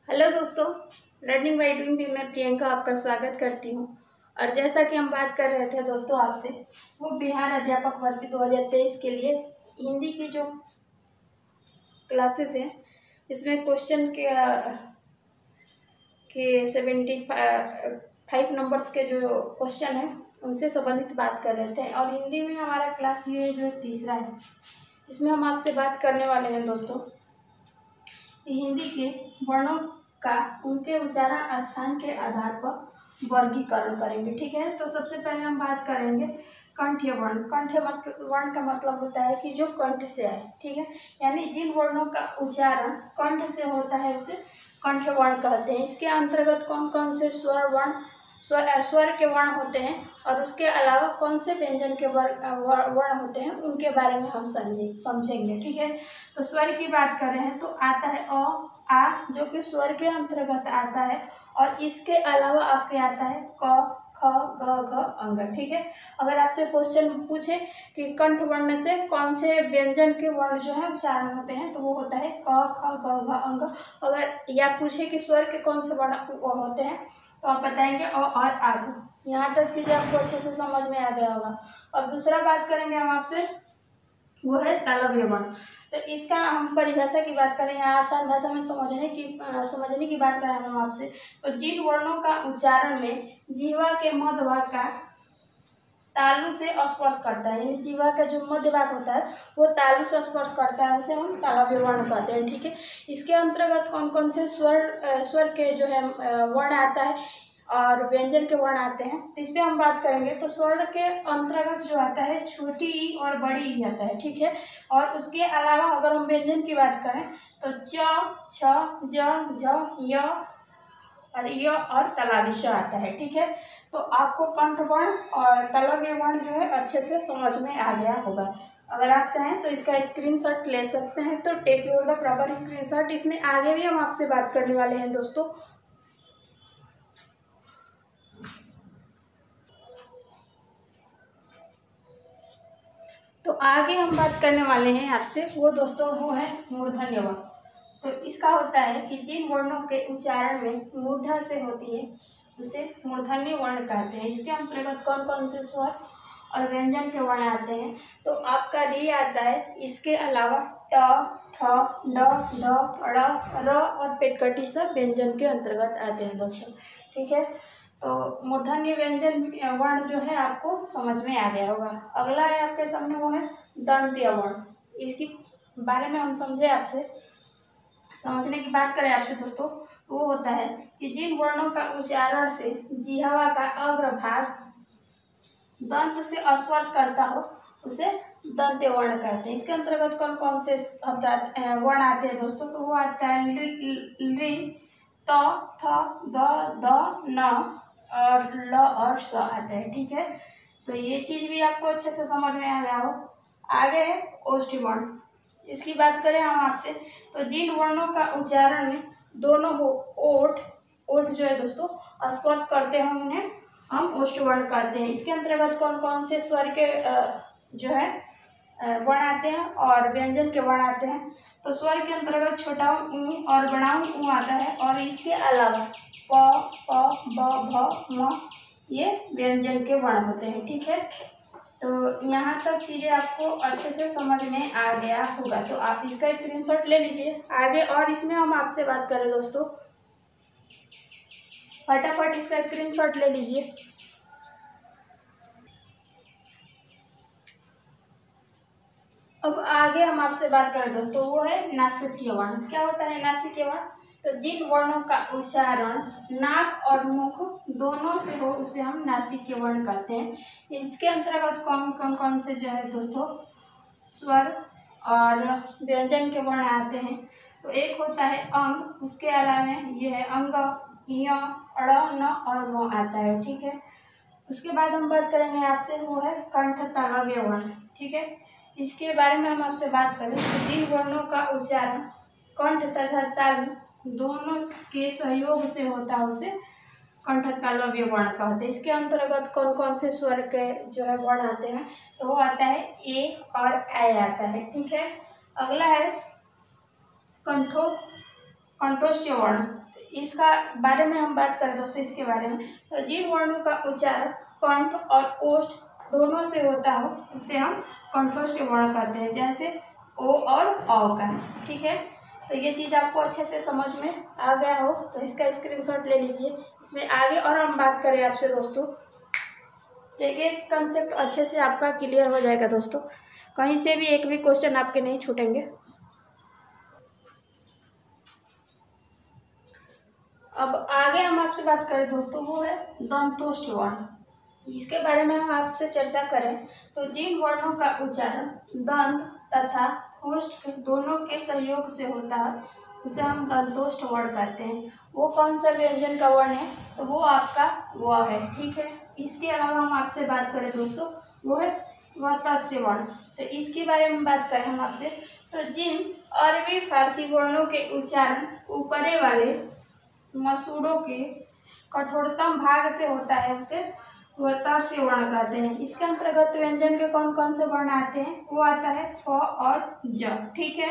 Hello दोस्तों, learning by doing में मैं प्रियंका आपका स्वागत करती हूँ। और जैसा कि हम बात कर रहे थे दोस्तों आपसे, वो बिहार अध्यापक भर्ती 2023 के लिए हिंदी की जो क्लासेस हैं, इसमें क्वेश्चन के 75 नंबर्स के जो क्वेश्चन हैं उनसे संबंधित बात कर रहे थे। और हिंदी में हमारा क्लास ये जो तीसरा है, जिसमें हम आपसे बात करने वाले हैं दोस्तों हिंदी के वर्णों का उनके उच्चारण स्थान के आधार पर वर्गीकरण करेंगे। ठीक है, तो सबसे पहले हम बात करेंगे कंठ्य वर्ण। कंठ्य वर्ण का मतलब होता है कि जो कंठ से आए। ठीक है, यानी जिन वर्णों का उच्चारण कंठ से होता है उसे कंठ्य वर्ण कहते हैं। इसके अंतर्गत कौन कौन से स्वर के वर्ण होते हैं और उसके अलावा कौन से व्यंजन के वर्ण होते हैं उनके बारे में हम समझेंगे। ठीक है, तो स्वर की बात कर रहे हैं तो आता है अ, आ, जो कि स्वर के अंतर्गत आता है। और इसके अलावा आपके आता है क, ख, ग, घ, अंग। ठीक है, अगर आपसे क्वेश्चन पूछे कि कंठ वर्ण से कौन से व्यंजन के वर्ण जो है उच्चारण होते हैं, तो वो होता है क, ख, ग, घ, अंग। अगर या पूछे कि स्वर के कौन से वर्ण होते हैं, तो आप बताएंगे अ और आगु। यहाँ तक चीजें आपको अच्छे से समझ में आ गया होगा। और दूसरा बात करेंगे हम आपसे, वो है तालव्य वर्ण। तो इसका हम परिभाषा की बात करें, यहाँ आसान भाषा में समझने की बात करें हम आपसे, तो जिन वर्णों का उच्चारण में जीवा के मध्य भाग का तालु से स्पर्श करता है, यानी जीवा का जो मध्य भाग होता है वो तालु से स्पर्श करता है, उसे हम तालव्य वर्ण कहते हैं। ठीक है, इसके अंतर्गत कौन कौन से स्वर के जो है वर्ण आता है और व्यंजन के वर्ण आते हैं, इस पर हम बात करेंगे। तो स्वर के अंतर्गत जो आता है छोटी ई और बड़ी ई आता है। ठीक है, और उसके अलावा अगर हम व्यंजन की बात करें तो च, छ, ज, झ, य और य और तालव्य श आता है। ठीक है, तो आपको कंठ वर्ण और तालव्य वर्ण जो है अच्छे से समझ में आ गया होगा। अगर आप चाहें तो इसका स्क्रीनशॉट ले सकते हैं, तो take your the proper screenshot. इसमें आगे भी हम आपसे बात करने वाले हैं दोस्तों। तो आगे हम बात करने वाले हैं आपसे, वो दोस्तों वो है मूर्धन्य वर्ण। तो इसका होता है कि जिन वर्णों के उच्चारण में मूर्धा से होती है उसे मूर्धन्य वर्ण कहते हैं। इसके अंतर्गत कौन कौन से स्वर और व्यंजन के वर्ण आते हैं, तो आपका री आता है। इसके अलावा ट, ठ, ड, ढ, ड़, र और पेटकटी सब व्यंजन के अंतर्गत आते हैं दोस्तों। ठीक है, तो मूर्धन्य व्यंजन वर्ण जो है आपको समझ में आ गया होगा। अगला है आपके सामने, वो है दंत्य वर्ण। इसकी बारे में हम समझे आपसे, समझने की बात करें आपसे दोस्तों, वो होता है कि जिन वर्णों का उच्चारण से जिह्वा का अग्रभाग दंत से स्पर्श करता हो उसे दंत्य वर्ण कहते हैं। इसके अंतर्गत कौन कौन से वर्ण आते हैं दोस्तों, तो वो आता है रि, त, थ, द, न और ल और स आता है। ठीक है, तो ये चीज भी आपको अच्छे से समझ में आ गया हो। आगे है ओष्ठी वर्ण। इसकी बात करें हम आपसे, तो जिन वर्णों का उच्चारण में दोनों ओठ जो है दोस्तों स्पर्श करते हैं उन्हें हम ओष्ठ वर्ण कहते हैं। इसके अंतर्गत कौन कौन से स्वर के जो है वर्ण आते हैं और व्यंजन के वर्ण आते हैं, तो स्वर के अंतर्गत छोटा ऊ और बड़ा ऊ आता है। और इसके अलावा प, ब, भ, म ये व्यंजन के वर्ण होते हैं। ठीक है, तो यहाँ तक चीजें आपको अच्छे से समझ में आ गया होगा, तो आप इसका स्क्रीनशॉट ले लीजिए। आगे और इसमें हम आपसे बात करें दोस्तों, फटाफट इसका स्क्रीनशॉट ले लीजिए। अब आगे हम आपसे बात करें दोस्तों, वो है नासिकीय वर्ण। क्या होता है नासिकीय वर्ण, तो जिन वर्णों का उच्चारण नाक और मुख दोनों से हो उसे हम नासिकीय वर्ण कहते हैं। इसके अंतर्गत कौन से जो है दोस्तों स्वर और व्यंजन के वर्ण आते हैं, तो एक होता है अंग, उसके अलावा ये है अंग, य, अड़, न और म आता है। ठीक है, उसके बाद हम बात करेंगे आपसे, वो है कंठ तालव्य वर्ण। ठीक है, इसके बारे में हम आपसे बात करें तो जिन वर्णों का उच्चारण कंठ तथा तालु दोनों के सहयोग से होता है उसे कंठ तालव्य वर्ण कहते हैं। इसके अंतर्गत कौन कौन से स्वर के जो है वर्ण आते हैं, तो वो आता है ए और ऐ आता है। ठीक है, अगला है कंठोष्ठ्य वर्ण। इसका बारे में हम बात करें दोस्तों, इसके बारे में, तो जिन वर्णों का उच्चारण कंठ और ओष्ठ दोनों से होता हो उसे हम कंठोष्ठ वर्ण कहते हैं, जैसे ओ और औ का। ठीक है, तो ये चीज़ आपको अच्छे से समझ में आ गया हो तो इसका स्क्रीनशॉट ले लीजिए। इसमें आगे और हम बात करें आपसे दोस्तों, देखिए कंसेप्ट अच्छे से आपका क्लियर हो जाएगा दोस्तों, कहीं से भी एक भी क्वेश्चन आपके नहीं छूटेंगे। अब आगे हम आपसे बात करें दोस्तों, वो है दंतोष्ठ वर्ण। इसके बारे में हम आपसे चर्चा करें तो जिन वर्णों का उच्चारण दंत तथा ओष्ठ दोनों के सहयोग से होता है उसे हम दंतोष्ठ वर्ण कहते हैं। वो कौन सा व्यंजन का वर्ण है, तो वो आपका व है। ठीक है, इसके अलावा हम आपसे बात करें दोस्तों, वो है वतस्य वर्ण। तो इसके बारे में बात करें हम आपसे, तो जिन अरबी फारसी वर्णों के उच्चारण ऊपरे वाले मसूड़ों के कठोरतम भाग से होता है उसे वतस्य वर्ण कहते हैं। इसके अंतर्गत व्यंजन के कौन कौन से वर्ण आते हैं, वो आता है फ और ज। ठीक है,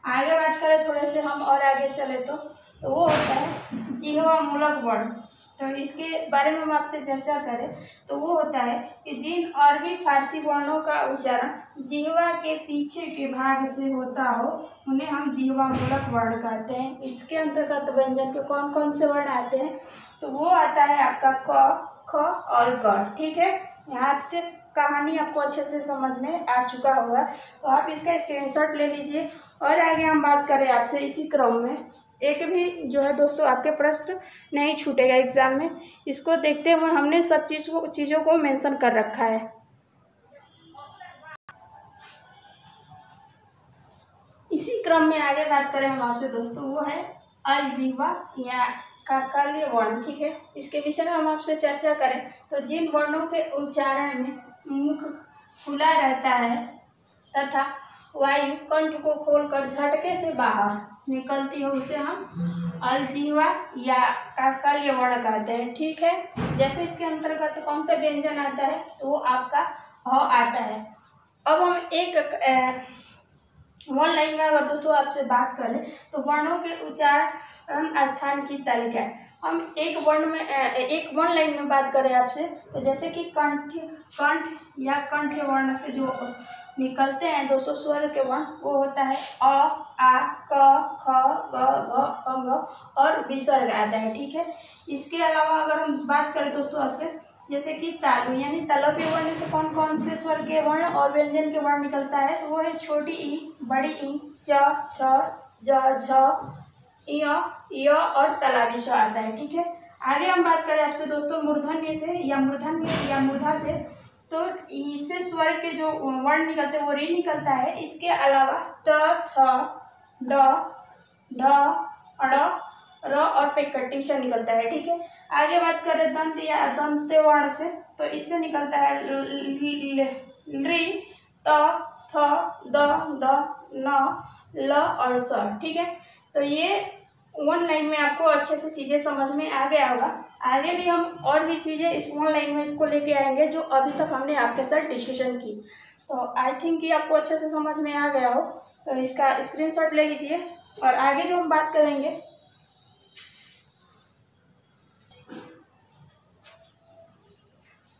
आगे बात करें थोड़े से हम और आगे चले तो वो होता है जिह्वा मूलक वर्ण। तो इसके बारे में हम आपसे चर्चा करें तो वो होता है कि जिन अरबी फारसी वर्णों का उच्चारण जिह्वा के पीछे के भाग से होता हो उन्हें हम जिह्वा मूलक वर्ण कहते हैं। इसके अंतर्गत व्यंजन के कौन कौन से वर्ण आते हैं, तो वो आता है आपका क, ख और ग। ठीक है, यहाँ से कहानी आपको अच्छे से समझ में आ चुका होगा, तो आप इसका स्क्रीनशॉट ले लीजिए। और आगे हम बात करें आपसे इसी क्रम में, एक भी जो है दोस्तों आपके प्रश्न नहीं छूटेगा एग्जाम में, इसको देखते हुए हमने सब चीज़ों को मेंशन कर रखा है। इसी क्रम में आगे बात करें हम आपसे दोस्तों, वो है अलजिह्वा या काकल्य वर्ण। ठीक है, इसके विषय में हम आपसे चर्चा करें तो जिन वर्णों के उच्चारण में मुख खुला रहता है तथा वायु कंठ को खोलकर झटके से बाहर निकलती हो उसे हम अलजिह्वा या काकल्य वर्ण कहते हैं। ठीक है, जैसे इसके अंतर्गत कौन सा व्यंजन आता है, तो वो आपका ह आता है। अब हम एक वन लाइन में अगर दोस्तों आपसे बात करें तो वर्णों के उच्चारण स्थान की तालिका, हम एक वन लाइन में बात करें आपसे तो जैसे कि कंठ या कंठ वर्ण से जो निकलते हैं दोस्तों स्वर के वर्ण, वो होता है अ, आ, क, ख, ग, घ, अंग और विसर्ग आता है। ठीक है, इसके अलावा अगर हम बात करें दोस्तों आपसे, जैसे कि तालु यानी तालव्य वर्ण से कौन कौन से स्वर के वर्ण और व्यंजन के वर्ण निकलता है, तो वो है छोटी ई, बड़ी ई, च, छ, ज, झ, य और तालव्य श आता है। ठीक है, आगे हम बात करें आपसे दोस्तों मूर्धन्य से या मूर्धन्य या मूर्धा से, तो इससे स्वर के जो वर्ण निकलते हैं वो री निकलता है। इसके अलावा त, थ, ड, ढ, अड़, र और पेटकट्टी से निकलता है। ठीक है, आगे बात करें दंत या दंत वर्ण से, तो इससे निकलता है री, त, थ, द, न, ल और स। ठीक है, तो ये वन लाइन में आपको अच्छे से चीज़ें समझ में आ गया होगा। आगे भी हम और भी चीज़ें इस वन लाइन में इसको लेके आएंगे जो अभी तक हमने आपके साथ डिस्कशन की। तो आई थिंक कि आपको अच्छे से समझ में आ गया हो, तो इसका स्क्रीनशॉट ले लीजिए। और आगे जो हम बात करेंगे,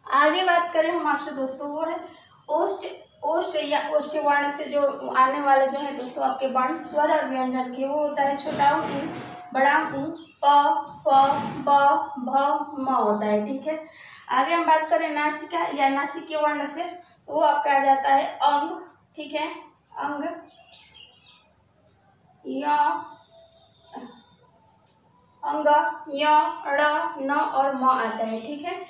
आगे बात करें हम आपसे दोस्तों, वो है ओष्ठ या ओष्ठ वर्ण से जो आने वाले जो है दोस्तों आपके वर्ण स्वर और व्यंजन के, वो होता है छोटा ऊ, बड़ा ऊ, प, फ, ब, भ, म होता है। ठीक है, आगे हम बात करें नासिका या नासिकीय वर्ण से, तो वो आपका आ जाता है अंग। ठीक है, अंग, य, अंग, य, ड़, न और म आता है। ठीक है,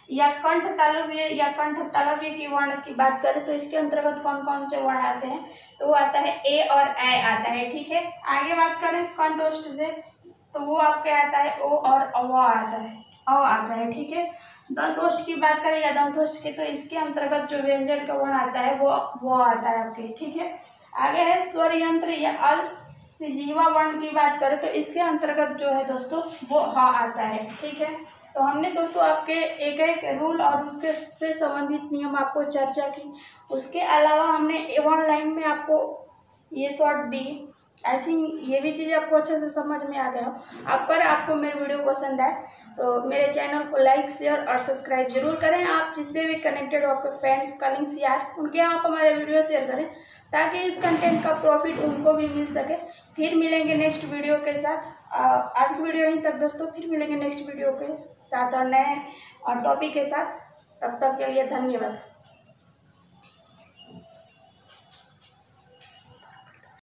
या कंठ तालव्य की वर्ण की बात करें तो इसके अंतर्गत कौन कौन से वर्ण आते हैं, तो वो आता है ए और ए आता है। ठीक है, आगे बात करें कंठोष्ठ से, तो वो आपके आता है ओ और अव आता है, अ आता है। ठीक है, दंतोष्ठ की बात करें या दंतोष्ठ के, तो इसके अंतर्गत जो व्यंजन का वर्ण आता है वो आता है आपके। ठीक है, आगे है स्वर यंत्र या अलजिह्वा वर्ण की बात करें तो इसके अंतर्गत जो है दोस्तों वो ह आता है। ठीक है, तो हमने दोस्तों आपके एक एक रूल और उसके से संबंधित नियम आपको चर्चा की। उसके अलावा हमने वन लाइन में आपको ये शॉर्ट दी आई थिंक ये भी चीज़ आपको अच्छे से समझ में आ गया हो। आपको मेरे वीडियो पसंद आए तो मेरे चैनल को लाइक शेयर और सब्सक्राइब जरूर करें। आप जिससे भी कनेक्टेड हो, आपके फ्रेंड्स कलिंग्स यार, उनके यहाँ आप हमारे वीडियो शेयर करें ताकि इस कंटेंट का प्रॉफिट उनको भी मिल सके। फिर मिलेंगे नेक्स्ट वीडियो के साथ। आज की वीडियो यहीं तक दोस्तों, फिर मिलेंगे नेक्स्ट वीडियो के साथ और नए टॉपिक के साथ। तब तक के लिए धन्यवाद।